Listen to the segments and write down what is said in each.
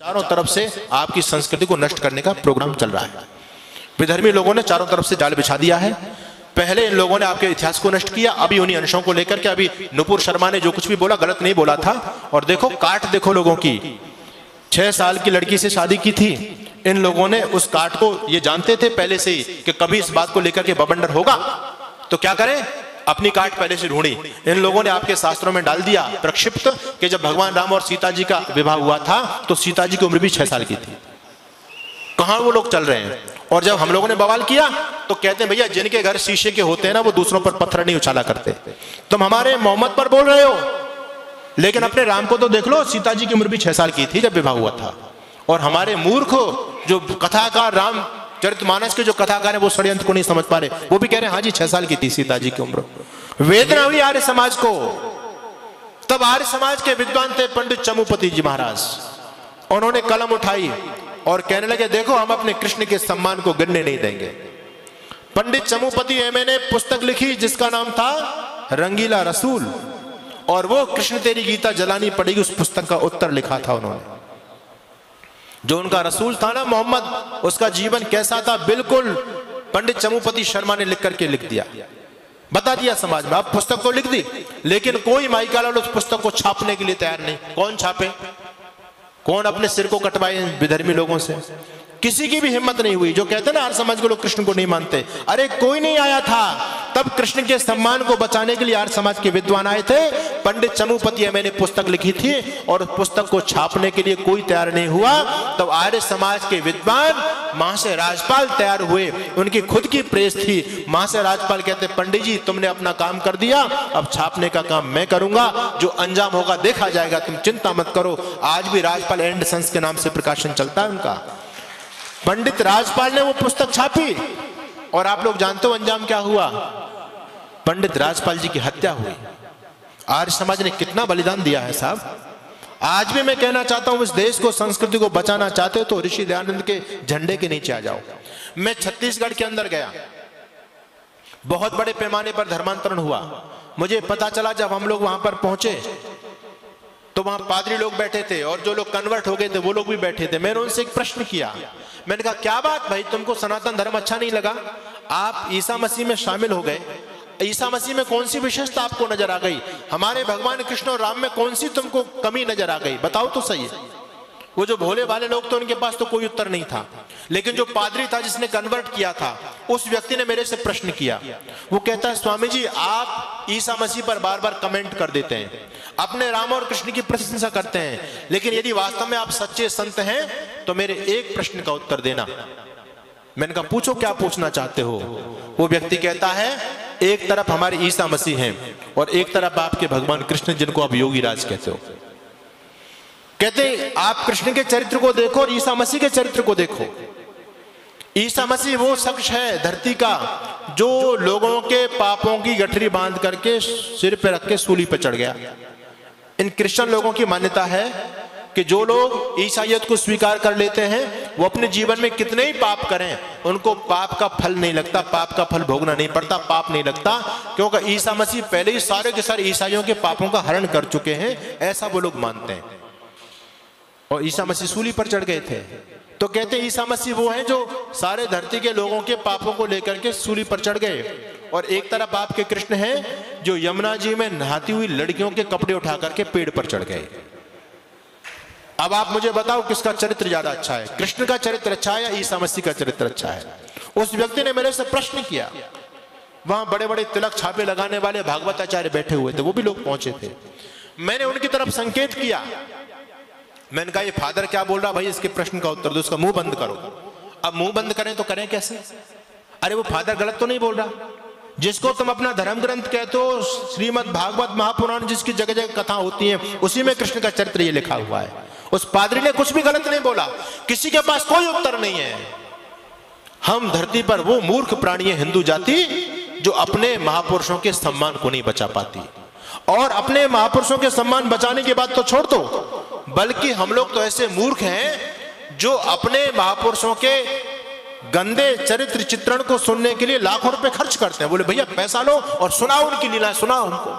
चारों तरफ से आपकी संस्कृति को नष्ट करने का प्रोग्राम चल रहा है। विधर्मी लोगों ने चारों तरफ से जाल बिछा दिया है। पहले इन लोगों ने आपके इतिहास को नष्ट किया, अभी उन्हीं अंशों को लेकर के अभी नुपुर शर्मा ने जो कुछ भी बोला गलत नहीं बोला था। और देखो काट देखो लोगों की, 6 साल की लड़की से शादी की थी। इन लोगों ने उस काट को ये जानते थे पहले से ही कि कभी इस बात को लेकर के बवंडर होगा, तो क्या करें, अपनी काट पहले से ढूंढी। इन लोगों ने आपके शास्त्रों में डाल दिया प्रक्षिप्त कि जब भगवान राम और सीता जी का विवाह हुआ था तो सीता जी की उम्र भी 6 साल की थी। कहां वो लोग चल रहे हैं। और जब हम लोगों ने बवाल किया तो कहते हैं भैया जिनके घर शीशे के होते हैं ना वो दूसरों पर पत्थर नहीं उछाला करते। तुम हमारे मोहम्मद पर बोल रहे हो, लेकिन अपने राम को तो देख लो, सीता जी की उम्र भी 6 साल की थी जब विवाह हुआ था। और हमारे मूर्ख जो कथाकार राम चरितमानस के जो कथाकार है वो षड्यंत्र को नहीं समझ पा रहे। वो भी कह रहे हैं हाँ जी 6 साल की थी सीता जी की उम्र। वेदना हुई आर्य समाज को। तब आर्य समाज के विद्वान थे पंडित चमुपति जी महाराज। उन्होंने कलम उठाई और कहने लगे देखो हम अपने कृष्ण के सम्मान को गिरने नहीं देंगे। पंडित चमुपति एमए ने पुस्तक लिखी जिसका नाम था रंगीला रसूल, और वो कृष्ण तेरी गीता जलानी पड़ेगी उस पुस्तक का उत्तर लिखा था उन्होंने। जो उनका रसूल था ना मोहम्मद, उसका जीवन कैसा था बिल्कुल पंडित चमुपति शर्मा ने लिख करके लिख दिया, बता दिया समाज में। अब पुस्तक तो लिख दी लेकिन कोई माइकालाल उस पुस्तक को छापने के लिए तैयार नहीं। कौन छापे, कौन अपने सिर को कटवाए विधर्मी लोगों से। किसी की भी हिम्मत नहीं हुई। जो कहते ना हर समाज के लोग कृष्ण को नहीं मानते, अरे कोई नहीं आया था। तब कृष्ण के सम्मान को बचाने के लिए आर्य समाज के विद्वान आए थे। पंडित चमुपति मैंने पुस्तक लिखी थी और पुस्तक को छापने के लिए कोई तैयार नहीं हुआ। तब आर्य समाज के विद्वान महाशय राजपाल तैयार हुए। उनकी खुद की प्रेस थी। महाशय राजपाल कहते पंडित जी तुमने अपना काम कर दिया, अब छापने का काम मैं करूंगा, जो अंजाम होगा देखा जाएगा, तुम चिंता मत करो। आज भी राजपाल एंड सन्स के नाम से प्रकाशन चलता है उनका। पंडित राजपाल ने वो पुस्तक छापी और आप लोग जानते हो अंजाम क्या हुआ, पंडित राजपाल जी की हत्या हुई। आर्य समाज ने कितना बलिदान दिया है साहब। आज भी मैं कहना चाहता हूं इस देश को, संस्कृति को बचाना चाहते हो तो ऋषि दयानंद के झंडे के नीचे आ जाओ। मैं छत्तीसगढ़ के अंदर गया, बहुत बड़े पैमाने पर धर्मांतरण हुआ। मुझे पता चला जब हम लोग वहां पर पहुंचे तो वहां पादरी लोग बैठे थे और जो लोग कन्वर्ट हो गए थे वो लोग भी बैठे थे। मैंने उनसे एक प्रश्न किया, मैंने कहा क्या बात भाई, तुमको सनातन धर्म अच्छा नहीं लगा, आप ईसा मसीह में शामिल हो गए, ईसा मसीह में कौन सी विशेषता आपको नजर आ गई, हमारे भगवान कृष्ण और राम में कौन सी तुमको कमी नजर आ गई, बताओ तो सही है। वो जो भोले वाले लोग थे उनके पास तो कोई उत्तर नहीं था, लेकिन जो पादरी था जिसने कन्वर्ट किया था उस व्यक्ति ने मेरे से प्रश्न किया। वो कहता है स्वामी जी आप ईसा मसीह पर बार बार कमेंट कर देते हैं, अपने राम और कृष्ण की प्रशंसा करते हैं, लेकिन यदि वास्तव में आप सच्चे संत हैं तो मेरे एक प्रश्न का उत्तर देना। मैंने कहा पूछो क्या पूछना चाहते हो। वो व्यक्ति कहता है एक तरफ हमारे ईसा मसीह हैं और एक तरफ आपके भगवान कृष्ण जिनको आप योगी राज कहते हो। कहते आप कृष्ण के चरित्र को देखो और ईसा मसीह के चरित्र को देखो। ईसा मसीह वो शख्स है धरती का जो लोगों के पापों की गठरी बांध करके सिर पे रख के सूली पे चढ़ गया। इन क्रिश्चियन लोगों की मान्यता है कि जो लोग ईसाईयत को स्वीकार कर लेते हैं वो अपने जीवन में कितने ही पाप करें उनको पाप का फल नहीं लगता, पाप का फल भोगना नहीं पड़ता, पाप नहीं लगता, क्योंकि ईसा मसीह पहले ही सारे के सारे ईसाइयों के पापों का हरण कर चुके हैं, ऐसा वो लोग मानते हैं। और ईसा मसीह सूली पर चढ़ गए थे तो कहते ईसा मसीह वो हैं जो सारे धरती के लोगों के पापों को लेकर के सूली पर चढ़ गए। और एक तरफ आपके कृष्ण हैं जो यमुना जी में नहाती हुई लड़कियों के कपड़े उठा करके पेड़ पर चढ़ गए। अब आप मुझे बताओ किसका चरित्र ज्यादा अच्छा है, कृष्ण का चरित्र अच्छा है या ईसा मसीह का चरित्र अच्छा है। उस व्यक्ति ने मेरे से प्रश्न किया। वहां बड़े बड़े तिलक छापे लगाने वाले भागवताचार्य बैठे हुए थे, वो भी लोग पहुंचे थे। मैंने उनकी तरफ संकेत किया, मैंने कहा ये फादर क्या बोल रहा, भाई इसके प्रश्न का उत्तर दो, उसका मुंह बंद करो। अब मुंह बंद करें तो करें कैसे, अरे वो फादर गलत तो नहीं बोल रहा। जिसको तुम अपना धर्म ग्रंथ कहते हो श्रीमद् भागवत महापुराण जिसकी जगह जगह कथा होती है उसी में कृष्ण का चरित्र ये लिखा हुआ है। उस पादरी ने कुछ भी गलत नहीं बोला, किसी के पास कोई उत्तर नहीं है। हम धरती पर वो मूर्ख प्राणी है हिंदू जाति जो अपने महापुरुषों के सम्मान को नहीं बचा पाती। और अपने महापुरुषों के सम्मान बचाने की बात तो छोड़ दो, बल्कि हम लोग तो ऐसे मूर्ख हैं जो अपने महापुरुषों के गंदे चरित्र चित्रण को सुनने के लिए लाखों रुपए खर्च करते हैं। बोले भैया पैसा लो और सुनाओ उनकी लीला, सुनाओ उनको।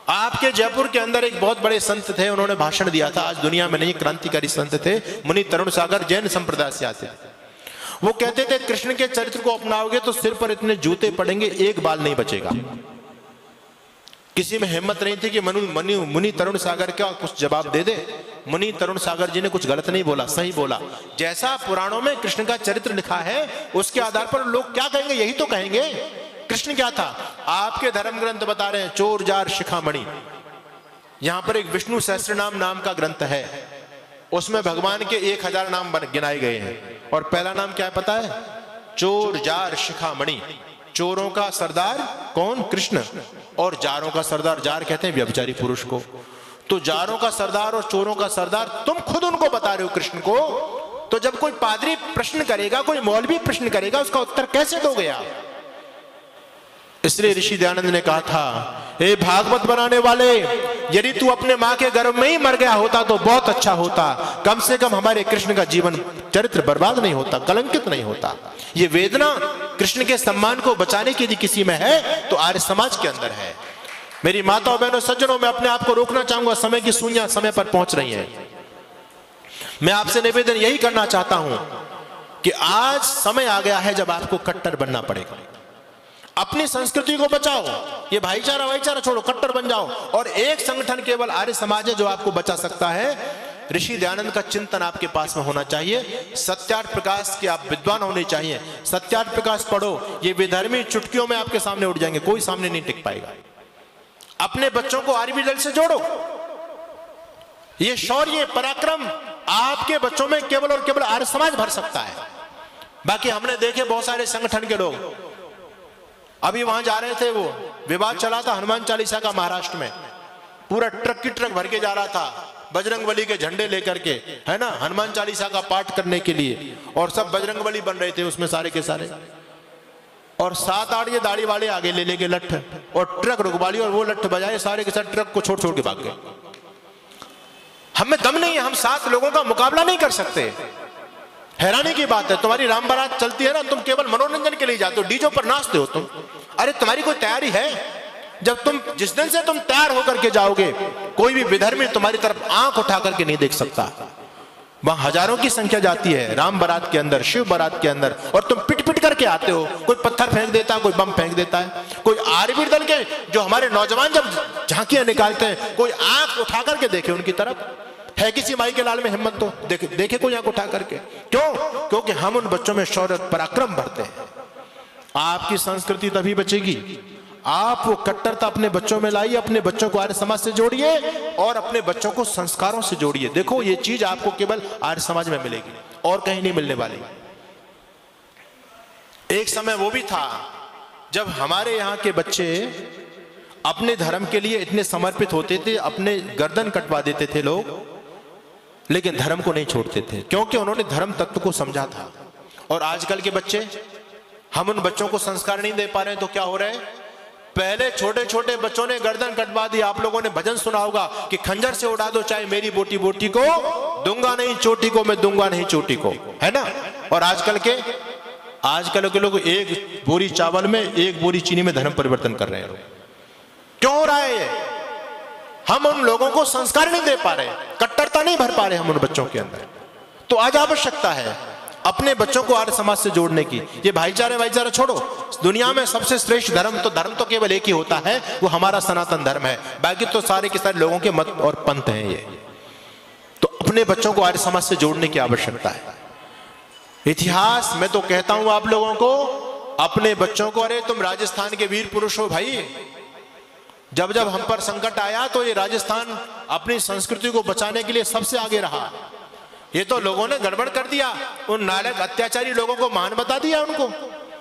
आपके जयपुर के अंदर एक बहुत बड़े संत थे, उन्होंने भाषण दिया था, आज दुनिया में नहीं, क्रांतिकारी संत थे, मुनि तरुण सागर, जैन संप्रदाय से आते थे। वो कहते थे कृष्ण के चरित्र को अपनाओगे तो सिर पर इतने जूते पड़ेंगे, एक बाल नहीं बचेगा। किसी में हिम्मत नहीं थी कि मुनि तरुण सागर का कुछ जवाब दे दे। मुनि तरुण सागर जी ने कुछ गलत नहीं बोला, सही बोला। जैसा पुराणों में कृष्ण का चरित्र लिखा है उसके आधार पर लोग क्या कहेंगे, यही तो कहेंगे। कृष्ण क्या था? आपके धर्म ग्रंथ बता रहे हैं चोर जार शिखामणि। यहां पर एक विष्णु सहस्त्रनाम नाम का ग्रंथ है, उसमें भगवान के 1000 नाम गिनाए गए हैं, और पहला नाम क्या है पता है? चोर जार शिखामणि। चोरों का सरदार कौन? कृष्ण। और जारों का सरदार, जार कहते हैं व्यभिचारी पुरुष को। तो जारों का सरदार और चोरों का सरदार तुम खुद उनको बता रहे हो कृष्ण को, तो जब कोई पादरी प्रश्न करेगा, कोई मौलवी प्रश्न करेगा, उसका उत्तर कैसे दोगे आप? इसलिए ऋषि दयानंद ने कहा था, हे भागवत बनाने वाले, यदि तू अपने मां के गर्भ में ही मर गया होता तो बहुत अच्छा होता, कम से कम हमारे कृष्ण का जीवन चरित्र बर्बाद नहीं होता, कलंकित नहीं होता। ये वेदना कृष्ण के सम्मान को बचाने की यदि किसी में है तो आर्य समाज के अंदर है। मेरी माताओं बहनों सज्जनों, मैं अपने आप को रोकना चाहूंगा, समय की सुइयां समय पर पहुंच रही हैं। मैं आपसे निवेदन यही करना चाहता हूं कि आज समय आ गया है जब आपको कट्टर बनना पड़ेगा। अपनी संस्कृति को बचाओ, ये भाईचारा छोड़ो, कट्टर बन जाओ। और एक संगठन केवल आर्य समाज है जो आपको बचा सकता है। ऋषि दयानंद का चिंतन आपके पास में होना चाहिए। सत्यार्थ प्रकाश के आप विद्वान होने चाहिए। सत्यार्थ प्रकाश पढ़ो, ये विधर्मी चुटकियों में आपके सामने उठ जाएंगे, कोई सामने नहीं टिक पाएगा। अपने बच्चों को आर्मी दल से जोड़ो। ये शौर्य पराक्रम आपके बच्चों में केवल और केवल आर्य समाज भर सकता है। बाकी हमने देखे बहुत सारे संगठन के लोग, अभी वहां जा रहे थे, वो विवाद चला था हनुमान चालीसा का महाराष्ट्र में, पूरा ट्रक की ट्रक भर के जा रहा था बजरंगबली के झंडे लेकर के, है ना, हनुमान चालीसा का पाठ करने के लिए, और सब बजरंगबली बन रहे थे उसमें सारे के सारे। और 7-8 ये दाढ़ी वाले आगे ले लेके लठ, और ट्रक रुकवा ली, और वो लठ बजाए, सारे के सारे ट्रक को छोड़ छोड़ के भाग गए। हमें दम नहीं है, हम 7 लोगों का मुकाबला नहीं कर सकते। हैरानी की बात है, तुम्हारी राम बारात चलती है ना, तुम केवल मनोरंजन के लिए जाते हो, डीजो पर नाचते हो तुम। अरे तुम्हारी कोई तैयारी है? जब तुम जिस दिन से तुम तैयार होकर के जाओगे, कोई भी विधर्मी तुम्हारी तरफ आंख उठा करके नहीं देख सकता। वहां हजारों की संख्या जाती है राम बारात के अंदर, शिव बारात के अंदर, और तुम पिट पिट करके आते हो। कोई पत्थर फेंक देता है, कोई बम फेंक देता है। कोई आर्यवीर दल के जो हमारे नौजवान जब झांकियां निकालते हैं, कोई आंख उठा करके देखे उनकी तरफ? है किसी माई के लाल में हिम्मत तो देखे कोई आंख उठा करके? क्यों? क्योंकि हम उन बच्चों में शौर्य पराक्रम भरते हैं। आपकी संस्कृति तभी बचेगी, आप वो कट्टरता अपने बच्चों में लाइए, अपने बच्चों को आर्य समाज से जोड़िए, और अपने बच्चों को संस्कारों से जोड़िए। देखो ये चीज आपको केवल आर्य समाज में मिलेगी और कहीं नहीं मिलने वाली। एक समय वो भी था जब हमारे यहाँ के बच्चे अपने धर्म के लिए इतने समर्पित होते थे, अपने गर्दन कटवा देते थे लोग, लेकिन धर्म को नहीं छोड़ते थे, क्योंकि उन्होंने धर्म तत्व को समझा था। और आजकल के बच्चे, हम उन बच्चों को संस्कार नहीं दे पा रहे हैं, तो क्या हो रहा है? पहले छोटे छोटे बच्चों ने गर्दन कटवा दी। आप लोगों ने भजन सुना होगा कि खंजर से उड़ा दो चाहे मेरी बोटी बोटी को, दूंगा नहीं चोटी को, मैं दूंगा नहीं चोटी को, है ना। और आजकल के लोग एक बोरी चावल में 1 बोरी चीनी में धर्म परिवर्तन कर रहे हैं। क्यों हो रहा है ये? हम उन लोगों को संस्कार नहीं दे पा रहे, कट्टरता नहीं भर पा रहे हम उन बच्चों के अंदर। तो आज आवश्यकता है अपने बच्चों को आर्य समाज से जोड़ने की। ये भाईचारा छोड़ो, दुनिया में सबसे श्रेष्ठ धर्म तो केवल एक ही होता है, वो हमारा सनातन धर्म है। बाकी तो सारे के सारे लोगों के मत और पंथ हैं ये। तो अपने बच्चों को आर्य समाज से जोड़ने की आवश्यकता है। इतिहास मैं तो कहता हूं आप लोगों को, अपने बच्चों को, अरे तुम राजस्थान के वीर पुरुष हो भाई, जब जब हम पर संकट आया तो ये राजस्थान अपनी संस्कृति को बचाने के लिए सबसे आगे रहा। ये तो लोगों ने गड़बड़ कर दिया, उन नालायक अत्याचारी लोगों को महान बता दिया, उनको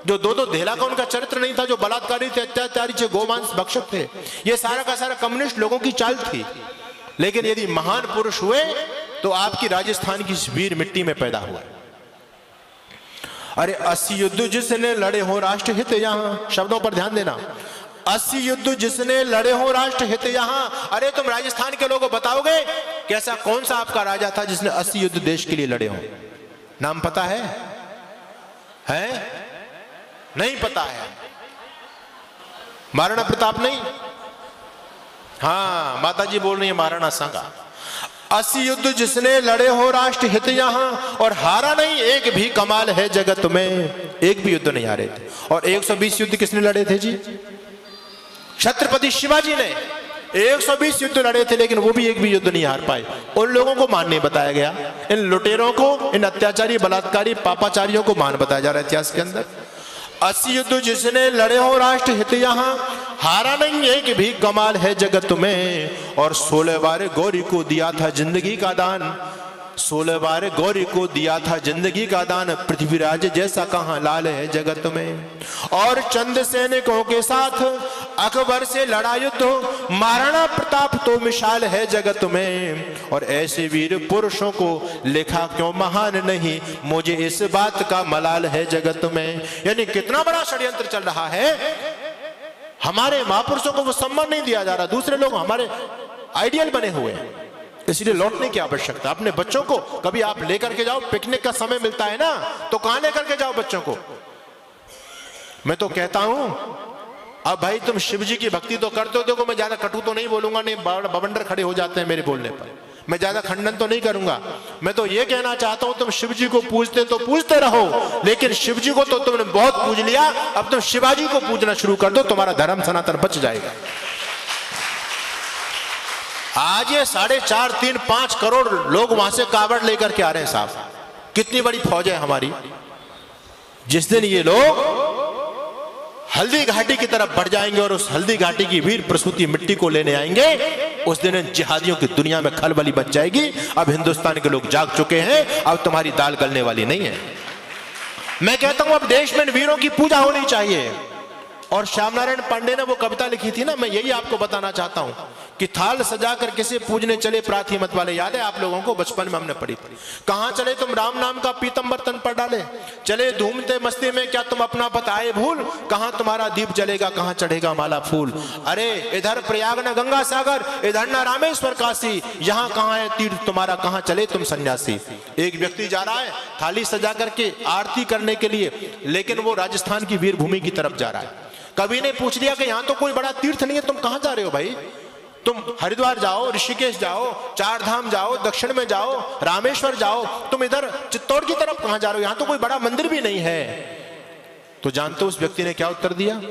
जो 2-2 धेला का उनका चरित्र नहीं था, जो बलात्कारी थे, अत्याचारी थे, गोमांस भक्षक थे। ये सारा का सारा कम्युनिस्ट लोगों की चाल थी। लेकिन यदि महान पुरुष हुए तो आपकी राजस्थान की वीर मिट्टी में पैदा हुआ। अरे 80 युद्ध जिसने लड़े हो राष्ट्र हित, यहां शब्दों पर ध्यान देना, 80 युद्ध जिसने लड़े हो राष्ट्र हित यहां। अरे तुम राजस्थान के लोगों बताओगे कैसा कौन सा आपका राजा था जिसने 80 युद्ध देश के लिए लड़े हो? नाम पता है? नहीं पता है? महाराणा प्रताप नहीं? हाँ, माता जी बोल रही है महाराणा सांगा। 80 युद्ध जिसने लड़े हो राष्ट्र हित यहाँ, और हारा नहीं एक भी कमाल है जगत में। एक भी युद्ध नहीं हारे थे। और 120 युद्ध किसने लड़े थे जी? छत्रपति शिवाजी ने 120 युद्ध लड़े थे, लेकिन वो भी एक भी युद्ध नहीं हार पाए। उन लोगों को मान नहीं बताया गया, इन लुटेरों को, इन अत्याचारी बलात्कारी पापाचारियों को मान बताया जा रहा है इतिहास के अंदर। 80 युद्ध जिसने लड़े हो राष्ट्र हित यहाँ, हारा नहीं एक भी कमाल है जगत में। और 16 बार गौरी को दिया था जिंदगी का दान, 16 बार गौरी को दिया था जिंदगी का दान। पृथ्वीराज जैसा कहां लाल है जगत में। और चंद सैनिकों के साथ अकबर से लड़ा युद्ध, महाराणा प्रताप तो मिसाल है जगत में। और ऐसे वीर पुरुषों को लिखा क्यों महान नहीं, मुझे इस बात का मलाल है जगत में। यानी कितना बड़ा षड्यंत्र चल रहा है। हमारे महापुरुषों को वो सम्मान नहीं दिया जा रहा, दूसरे लोग हमारे आइडियल बने हुए हैं, इसलिए लौटने की आवश्यकता। अपने बच्चों को कभी आप लेकर के जाओ, पिकनिक का समय मिलता है ना, तो कहां लेकर के जाओ बच्चों को। मैं तो कहता हूं, अब भाई तुम शिव जी की भक्ति तो करते हो, देखो मैं ज्यादा कटु तो नहीं बोलूंगा, नहीं बवंडर खड़े हो जाते हैं मेरे बोलने पर, मैं ज्यादा खंडन तो नहीं करूंगा। मैं तो ये कहना चाहता हूं, तुम शिव जी को पूजते तो पूजते रहो, लेकिन शिव जी को तो तुमने बहुत पूज लिया, अब तुम शिवाजी को पूजना शुरू कर दो, तुम्हारा धर्म सनातन बच जाएगा। आज ये 4.5, 3, 5 करोड़ लोग वहां से कावड़ लेकर के आ रहे हैं साहब, कितनी बड़ी फौज है हमारी। जिस दिन ये लोग हल्दी घाटी की तरफ बढ़ जाएंगे और उस हल्दी घाटी की वीर प्रसूति मिट्टी को लेने आएंगे, उस दिन इन जिहादियों की दुनिया में खलबली मच जाएगी। अब हिंदुस्तान के लोग जाग चुके हैं, अब तुम्हारी दाल गलने वाली नहीं है। मैं कहता हूं अब देश में वीरों की पूजा होनी चाहिए। और श्याम नारायण पांडे ने वो कविता लिखी थी ना, मैं यही आपको बताना चाहता हूं कि थाल सजाकर किसे पूजने चले प्रार्थी मत वाले। याद है आप लोगों को, बचपन में हमने पढ़ी थी। कहां चले तुम राम नाम का पीतम्बर तन पर डाले, चले धूमते मस्ती में क्या तुम अपना पत आए भूल। कहां तुम्हारा दीप जलेगा, कहां चढ़ेगा माला फूल। अरे इधर प्रयाग न गंगा सागर, इधर न रामेश्वर काशी, यहाँ कहां है तीर्थ तुम्हारा, कहां चले तुम सन्यासी। एक व्यक्ति जा रहा है थाली सजा करके आरती करने के लिए, लेकिन वो राजस्थान की वीर भूमि की तरफ जा रहा है। कवि ने पूछ लिया कि यहां तो कोई बड़ा तीर्थ नहीं है, तुम कहां जा रहे हो भाई। तुम हरिद्वार जाओ, ऋषिकेश जाओ, 4 धाम जाओ, दक्षिण में जाओ, रामेश्वर जाओ, तुम इधर चित्तौड़ की तरफ कहां जा रहे हो, यहां तो कोई बड़ा मंदिर भी नहीं है। तो जानते हो उस व्यक्ति ने क्या उत्तर दिया?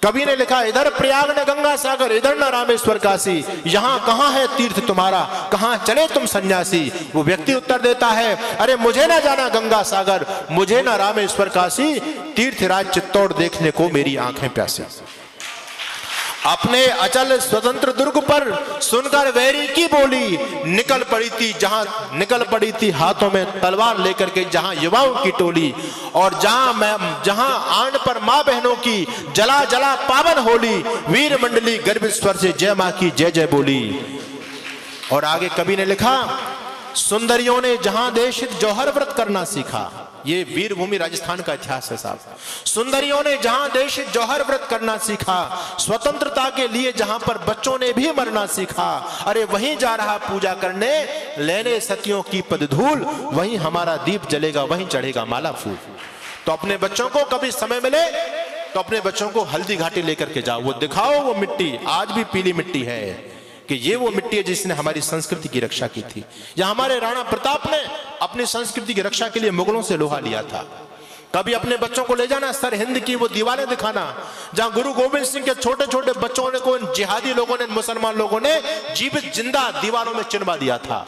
कवि ने लिखा, इधर प्रयाग न गंगा सागर, इधर न रामेश्वर काशी, यहाँ कहां है तीर्थ तुम्हारा, कहां चले तुम सन्यासी। वो व्यक्ति उत्तर देता है, अरे मुझे ना जाना गंगा सागर, मुझे ना रामेश्वर काशी, तीर्थराज चित्तौड़ देखने को मेरी आंखें प्यासी। अपने अचल स्वतंत्र दुर्ग पर सुनकर वैरी की बोली, निकल पड़ी थी हाथों में तलवार लेकर के जहां युवाओं की टोली। और जहां आन पर मां बहनों की जला जला पावन होली, वीर मंडली गर्भित स्वर से जय मां की जय जय बोली। और आगे कवि ने लिखा, सुंदरियों ने जहां देश हित जौहर व्रत करना सीखा। ये वीरभूमि राजस्थान का इतिहास है साहब। सुंदरियों ने जहां देश हित जौहर व्रत करना सीखा, स्वतंत्रता के लिए जहां पर बच्चों ने भी मरना सीखा। अरे वहीं जा रहा पूजा करने, लेने सतियों की पदधूल, वहीं हमारा दीप जलेगा, वहीं चढ़ेगा माला फूल। तो अपने बच्चों को कभी समय मिले तो अपने बच्चों को हल्दी घाटी लेकर के जाओ, वो दिखाओ वो मिट्टी आज भी पीली मिट्टी है, कि ये वो मिट्टी है जिसने हमारी संस्कृति की रक्षा की थी। या हमारे राणा प्रताप ने अपनी संस्कृति की रक्षा के लिए मुगलों से लोहा लिया था। कभी अपने बच्चों को ले जाना सर हिंद की वो दीवारें दिखाना, जहां गुरु गोविंद सिंह के छोटे छोटे बच्चों ने को इन जिहादी लोगों ने, मुसलमान लोगों ने जीवित जिंदा दीवारों में चिनवा दिया था।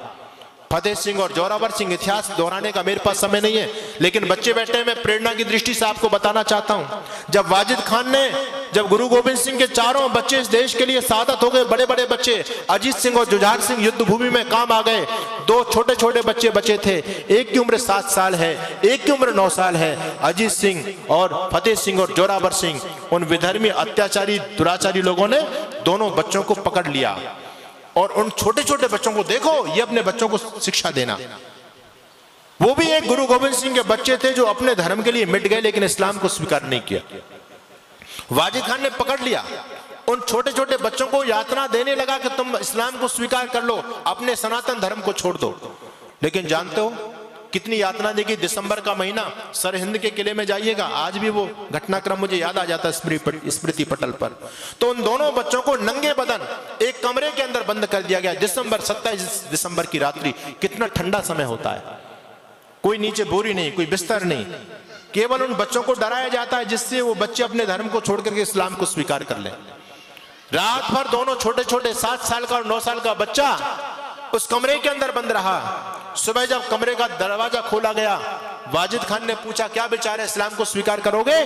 फतेह सिंह और जोरावर सिंह, इतिहास दोहराने का मेरे पास समय नहीं है, लेकिन बच्चे बैठे मैं प्रेरणा की दृष्टि से आपको बताना चाहता हूं। जब वाजिद खान ने, जब गुरु गोविंद सिंह के चारों बच्चे इस देश के लिए शहादत हो गए, बड़े बड़े बच्चे, अजीत सिंह और जुझार सिंह युद्ध भूमि में काम आ गए। 2 छोटे छोटे बच्चे बचे थे, एक की उम्र 7 साल है, एक की उम्र 9 साल है। अजीत सिंह और फतेह सिंह और जोरावर सिंह, उन विधर्मी अत्याचारी दुराचारी लोगों ने दोनों बच्चों को पकड़ लिया। और उन छोटे छोटे बच्चों को देखो, ये अपने बच्चों को शिक्षा देना। वो भी एक गुरु गोविंद सिंह के बच्चे थे जो अपने धर्म के लिए मिट गए, लेकिन इस्लाम को स्वीकार नहीं किया। वाजिद खान ने पकड़ लिया, उन छोटे छोटे बच्चों को यातना देने लगा कि तुम इस्लाम को स्वीकार कर लो, अपने सनातन धर्म को छोड़ दो। लेकिन जानते हो कितनी यातना देखी। दिसंबर का महीना, सरहिंद के किले में जाइएगा, आज भी वो घटनाक्रम मुझे याद आ जाता है स्मृति पटल पर। तो उन दोनों बच्चों को नंगे बदन एक कमरे के अंदर बंद कर दिया गया। 27 दिसंबर की रात्रि, कितना ठंडा समय होता है, कोई नीचे बोरी नहीं, कोई बिस्तर नहीं, केवल उन बच्चों को डराया जाता है जिससे वो बच्चे अपने धर्म को छोड़ करके इस्लाम को स्वीकार कर लें। रात भर दोनों छोटे छोटे 7 साल का और 9 साल का बच्चा उस कमरे के अंदर बंद रहा। सुबह जब कमरे का दरवाजा खोला गया, वाजिद खान ने पूछा, क्या बेचारे इस्लाम को स्वीकार करोगे?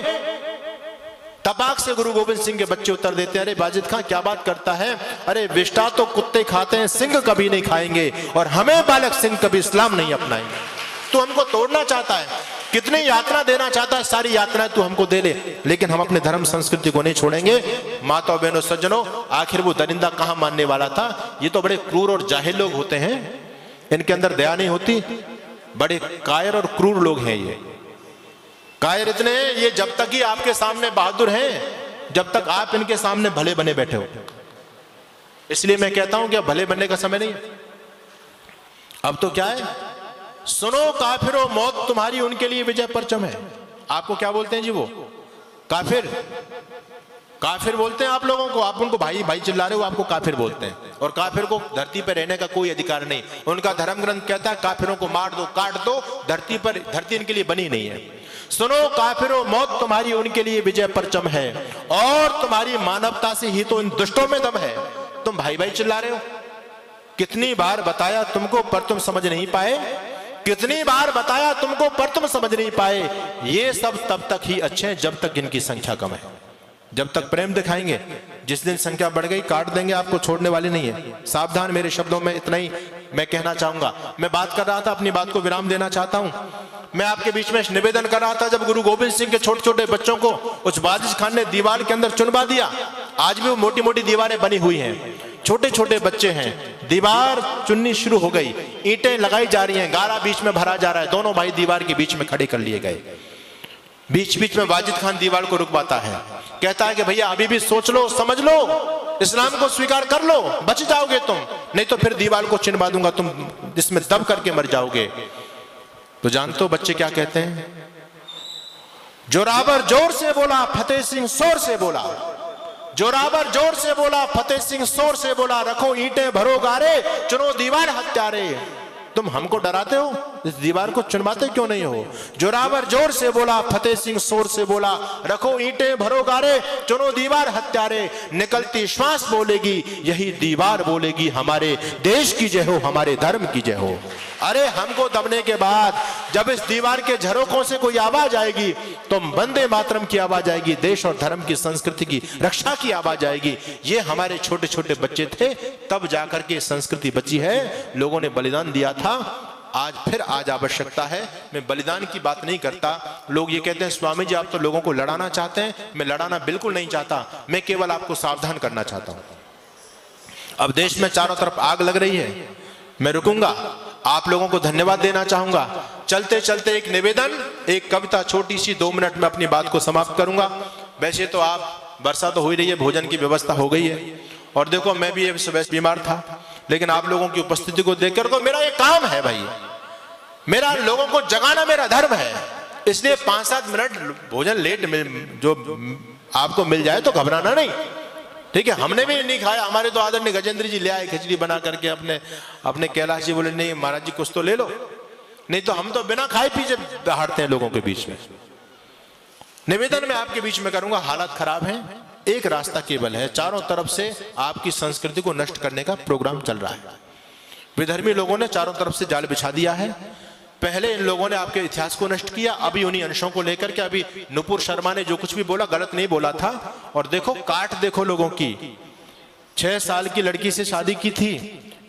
तपाक से गुरु गोविंद सिंह के बच्चे उत्तर देते हैं, अरे वाजिद खान क्या बात करता है, अरे विष्टा तो कुत्ते खाते हैं, सिंह कभी नहीं खाएंगे, और हमें बालक सिंह कभी इस्लाम नहीं अपनाएंगे। तू हमको तोड़ना चाहता है, कितनी यात्रा देना चाहता है, सारी यात्रा तू हमको दे ले, लेकिन हम अपने धर्म संस्कृति को नहीं छोड़ेंगे। माताओं बहनों सज्जनों, आखिर वो दरिंदा कहां मानने वाला था। ये तो बड़े क्रूर और जाहिल लोग होते हैं, इनके अंदर दया नहीं होती, बड़े कायर और क्रूर लोग हैं। ये कायर इतने हैं, ये जब तक ही आपके सामने बहादुर हैं, जब तक आप इनके सामने भले बने बैठे हो। इसलिए मैं कहता हूं कि अब भले बनने का समय नहीं है। अब तो क्या है, सुनो काफिरों, मौत तुम्हारी उनके लिए विजय परचम है। आपको क्या बोलते हैं जी वो काफिर? काफिर बोलते हैं आप लोगों को, आप उनको भाई भाई चिल्ला रहे हो, आपको काफिर बोलते हैं। और काफिर को धरती पर रहने का कोई अधिकार नहीं। उनका धर्म ग्रंथ कहता है काफिरों को मार दो, काट दो, धरती इनके लिए बनी नहीं है। सुनो काफिरों, मौत तुम्हारी उनके लिए विजय परचम है, और तुम्हारी मानवता से ही तो इन दुष्टों में दम है। तुम भाई भाई चिल्ला रहे हो, कितनी बार बताया तुमको पर तुम समझ नहीं पाए, कितनी बार बताया तुमको पर तुम समझ नहीं पाए। ये सब तब तक ही अच्छे हैं जब तक इनकी संख्या कम है, जब तक प्रेम दिखाएंगे। जिस दिन संख्या बढ़ गई काट देंगे, आपको छोड़ने वाले नहीं है। सावधान, मेरे शब्दों में इतना ही मैं कहना चाहूंगा। मैं बात कर रहा था, अपनी बात को विराम देना चाहता हूं। मैं आपके बीच में निवेदन कर रहा था, जब गुरु गोविंद सिंह के छोटे छोटे बच्चों को उस वाजिद खान ने दीवार के अंदर चुनवा दिया। आज भी वो मोटी मोटी दीवारें बनी हुई हैं, छोटे छोटे बच्चे हैं, दीवार चुननी शुरू हो गई, ईंटें लगाई जा रही हैं, गारा बीच में भरा जा रहा है। दोनों भाई दीवार के बीच में खड़े कर लिए गए। बीच बीच में वाजिद खान दीवार को रुकवाता है, कहता है कि भैया अभी भी सोच लो, समझ लो, इस्लाम को स्वीकार कर लो, बच जाओगे तुम, नहीं तो फिर दीवार को चिनवा दूंगा, तुम इसमें दब करके मर जाओगे। तो जानते हो बच्चे क्या कहते हैं? जोरावर जोर से बोला, फतेह सिंह शोर से बोला। जोरावर जोर से बोला, फतेह सिंह शोर से बोला, रखो ईंटें भरो गारे, चुनो दीवार हत्यारे। तुम हमको डराते हो, इस दीवार को चुनवाते क्यों नहीं हो? जोरावर जोर से बोला, फतेह सिंह शोर से बोला, रखो ईंटें भरो गारे, चुनो दीवार हत्यारे। निकलती श्वास बोलेगी, यही दीवार बोलेगी, हमारे देश की जय हो, हमारे धर्म की जय हो। अरे हमको दबने के बाद जब इस दीवार के झरोकों से कोई आवाज आएगी, तो वंदे मातरम की आवाज आएगी, देश और धर्म की संस्कृति की रक्षा की आवाज आएगी। ये हमारे छोटे छोटे बच्चे थे, तब जाकर के संस्कृति बची है। लोगों ने बलिदान दिया था, आज आवश्यकता है। मैं बलिदान की बात नहीं करता। लोग ये कहते हैं स्वामी जी आप तो लोगों को लड़ाना चाहते हैं। मैं लड़ाना बिल्कुल नहीं चाहता, मैं केवल आपको सावधान करना चाहता हूं। अब देश में चारों तरफ आग लग रही है, मैं रुकूंगा, आप लोगों को धन्यवाद देना चाहूंगा। चलते चलते एक निवेदन, एक कविता छोटी सी, 2 मिनट में अपनी बात को समाप्त करूंगा। वैसे तो आप, वर्षा तो हो ही रही है, भोजन की व्यवस्था हो गई है, और देखो मैं भी सुबह बीमार था, लेकिन आप लोगों की उपस्थिति को देखकर तो मेरा ये काम है भाई, मेरा लोगों को जगाना मेरा धर्म है। इसलिए 5-7 मिनट भोजन लेट जो आपको मिल जाए तो घबराना नहीं, ठीक है? हमने भी नहीं खाया, हमारे तो आदरणीय गजेंद्र जी ले आए खिचड़ी बना करके, अपने कैलाश जी बोले नहीं महाराज जी कुछ तो ले लो, नहीं तो हम तो बिना खाए पीछे दहाड़ते हैं लोगों के बीच में। निवेदन मैं आपके बीच में करूंगा, हालात खराब हैं, एक रास्ता केवल है, चारों तरफ से आपकी संस्कृति को नष्ट करने का प्रोग्राम चल रहा है। विधर्मी लोगों ने चारों तरफ से जाल बिछा दिया है। पहले इन लोगों ने आपके इतिहास को नष्ट किया, अभी उन्हीं अंशों को लेकर के, अभी नुपुर शर्मा ने जो कुछ भी बोला गलत नहीं बोला था। और देखो काट, देखो लोगों की, 6 साल की लड़की से शादी की थी।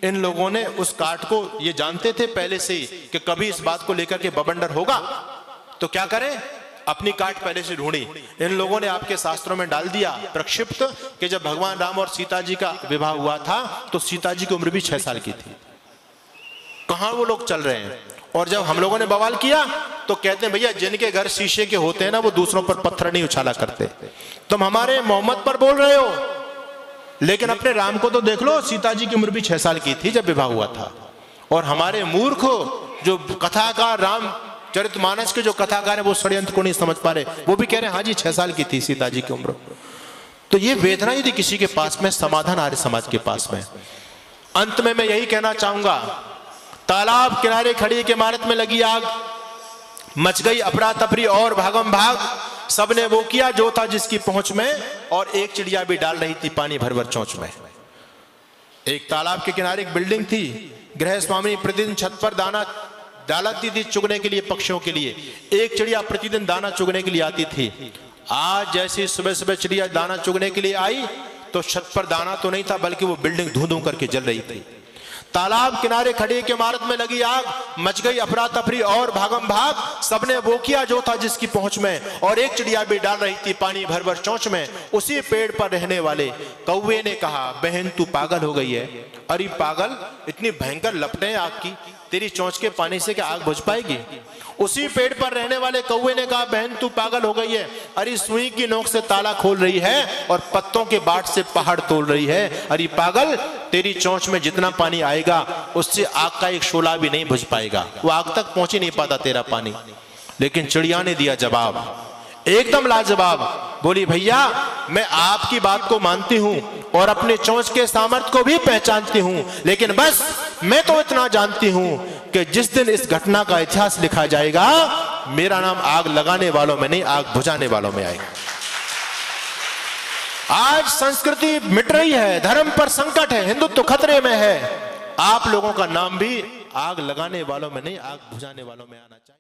इन लोगों ने उस काट को, ये जानते थे पहले से ही कि कभी इस बात को लेकर के बवंडर होगा, तो क्या करें, अपनी काट पहले से ढूंढी। इन लोगों ने आपके शास्त्रों में डाल दिया प्रक्षिप्त कि जब भगवान राम और सीता जी का विवाह हुआ था तो सीता जी की उम्र भी 6 साल की थी। कहां वो लोग चल रहे हैं? और जब हम लोगों ने बवाल किया तो कहते हैं भैया जिनके घर शीशे के होते हैं ना, वो दूसरों पर पत्थर नहीं उछाला करते। तुम हमारे मोहम्मद पर बोल रहे हो, लेकिन अपने राम को तो देख लो, सीता जी की उम्र भी 6 साल की थी जब विवाह हुआ था। और हमारे मूर्ख जो कथाकार रामचरितमानस के जो कथाकार है वो षड्यंत्र को नहीं समझ पा रहे, वो भी कह रहे हैं हाँ जी 6 साल की थी सीता जी की उम्र। तो ये वेदना यदि किसी के पास में, समाधान आर्य समाज के पास में। अंत में मैं यही कहना चाहूंगा, तालाब किनारे खड़ी एक इमारत में लगी आग, मच गई अफरा तफरी और भागम भाग, सबने वो किया जो था जिसकी पहुंच में, और एक चिड़िया भी डाल रही थी पानी भर भर चोंच में। एक तालाब के किनारे एक बिल्डिंग थी, गृह स्वामी प्रतिदिन छत पर दाना डालती थी चुगने के लिए, पक्षियों के लिए। एक चिड़िया प्रतिदिन दाना चुगने के लिए आती थी। आज जैसी सुबह सुबह चिड़िया दाना चुगने के लिए आई तो छत पर दाना तो नहीं था, बल्कि वो बिल्डिंग धू धू करके जल रही थी। तालाब किनारे खड़ी एक इमारत में लगी आग, मच गई अफरा तफरी और भागम भाग, सबने वो किया जो था जिसकी पहुंच में, और एक चिड़िया भी डाल रही थी पानी भर भर चोंच में। उसी पेड़ पर रहने वाले कौवे ने कहा, बहन तू पागल हो गई है। अरे पागल, इतनी भयंकर लपटें आग की, तेरी चोंच के पानी से क्या आग बुझ पाएगी? उसी पेड़ पर रहने वाले कौवे ने कहा, बहन तू पागल हो गई है। अरे सुई की नोक से ताला खोल रही है और पत्तों के बाट से पहाड़ तोड़ रही है। अरे पागल, तेरी चोंच में जितना पानी आएगा उससे आग का एक शोला भी नहीं बुझ पाएगा, वो आग तक पहुंच ही नहीं पाता तेरा पानी। लेकिन चिड़िया ने दिया जवाब, एकदम लाजवाब। बोली, भैया मैं आपकी बात को मानती हूं और अपने चोंच के सामर्थ्य को भी पहचानती हूं, लेकिन बस मैं तो इतना जानती हूं कि जिस दिन इस घटना का इतिहास लिखा जाएगा, मेरा नाम आग लगाने वालों में नहीं, आग बुझाने वालों में आएगा। आज संस्कृति मिट रही है, धर्म पर संकट है, हिंदुत्व खतरे में है। आप लोगों का नाम भी आग लगाने वालों में नहीं, आग बुझाने वालों में आना चाहिए।